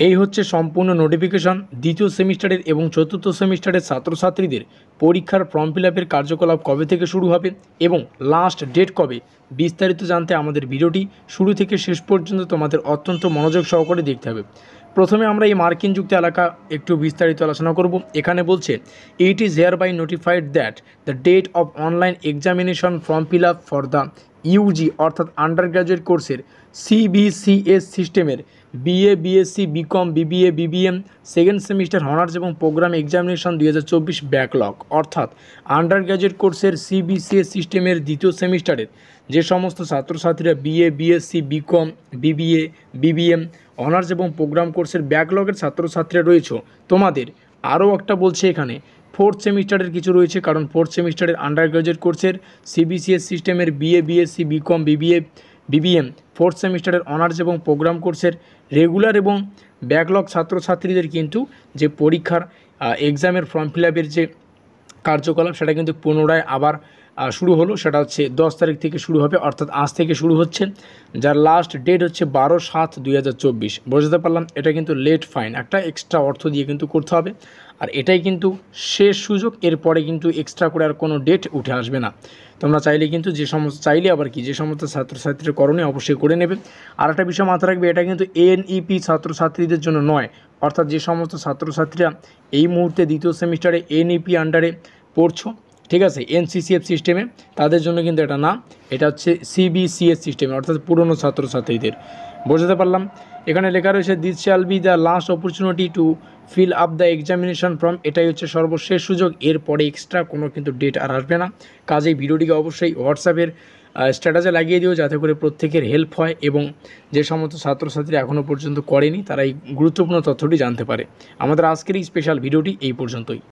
এই হচ্ছে সম্পূর্ণ নোটিফিকেশন দ্বিতীয় সেমিস্টারের এবং চতুর্থ সেমিস্টারের ছাত্রছাত্রীদের পরীক্ষার ফর্ম ফিল আপের কার্যকলাপ কবে থেকে শুরু হবে এবং লাস্ট ডেট কবে, বিস্তারিত জানতে আমাদের ভিডিওটি শুরু থেকে শেষ পর্যন্ত তোমাদের অত্যন্ত মনোযোগ সহকারে দেখতে হবে। প্রথমে আমরা এই মার্কিন যুক্ত এলাকা একটু বিস্তারিত আলোচনা করব। এখানে বলছে it is hereby notified that the date of online examination form fill up for the UG অর্থাৎ আন্ডার গ্র্যাজুয়েট কোর্সের সিবিসিএস সিস্টেমের BA, BSc, BCom, BBA, BBM second semester honours এবং প্রোগ্রাম এক্সামিনেশন 2024 ব্যাকলগ অর্থাৎ undergraduate কোর্সের CBCS সিস্টেমের দ্বিতীয় সেমিস্টারের যে সমস্ত ছাত্রছাত্রীরা BA, BSc, BCom, BBA, BBM honours এবং প্রোগ্রাম কোর্সের ব্যাকলগের ছাত্রছাত্রীরা রয়েছে, তোমাদের আরও একটা বলছে এখানে ফোর্থ সেমিস্টারের কিছু রয়েছে, কারণ ফোর্থ সেমিস্টারের আন্ডার গ্র্যাজুয়েট কোর্সের সিবিসিএস সিস্টেমের BA, BSc, BCom, BBA, BBM fourth সেমিস্টারের অনার্স এবং প্রোগ্রাম কোর্সের রেগুলার এবং ব্যাকলগ ছাত্রছাত্রীদের কিন্তু যে পরীক্ষার এক্সামের ফর্ম ফিল আপের যে কার্যকলাপ সেটা কিন্তু পুনরায় আবার শুরু হলো। সেটা হচ্ছে 10 তারিখ থেকে শুরু হবে, অর্থাৎ আজ থেকে শুরু হচ্ছে, যার লাস্ট ডেট হচ্ছে 12/7/2024। বুঝতে পারলাম এটা কিন্তু লেট ফাইন, একটা এক্সট্রা অর্থ দিয়ে কিন্তু করতে হবে, আর এটাই কিন্তু শেষ সুযোগ। এরপরে কিন্তু এক্সট্রা করে আর কোনো ডেট উঠে আসবে না। তোমরা চাইলে কিন্তু যে সমস্ত যে সমস্ত ছাত্রছাত্রীর করণীয় অবশ্যই করে নেবে। আর একটা বিষয় মাথায় রাখবে, এটা কিন্তু এনইপি ছাত্রছাত্রীদের জন্য নয়, অর্থাৎ যে সমস্ত ছাত্রছাত্রীরা এই মুহূর্তে দ্বিতীয় সেমিস্টারে এনইপি আন্ডারে পড়ছো, ঠিক আছে, এনসিসিএফ সিস্টেমে, তাদের জন্য কিন্তু এটা না, এটা হচ্ছে সিবিসিএস সিস্টেমে অর্থাৎ পুরনো ছাত্রছাত্রীদের। বোঝাতে পারলাম? এখানে লেখা রয়েছে this shall be the last opportunity to fill up the examination form. এটাই হচ্ছে সর্বশেষ সুযোগ, এরপরে এক্সট্রা কোনো কিন্তু ডেট আর আসবে না। কাজেই ভিডিওটিকে অবশ্যই হোয়াটসঅ্যাপের স্ট্যাটাসে লাগিয়ে দিও, যাতে করে প্রত্যেকের হেল্প হয় এবং যে সমস্ত ছাত্রছাত্রী এখনও পর্যন্ত করেনি তারা এই গুরুত্বপূর্ণ তথ্যটি জানতে পারে। আমাদের আজকের এই স্পেশাল ভিডিওটি এই পর্যন্তই।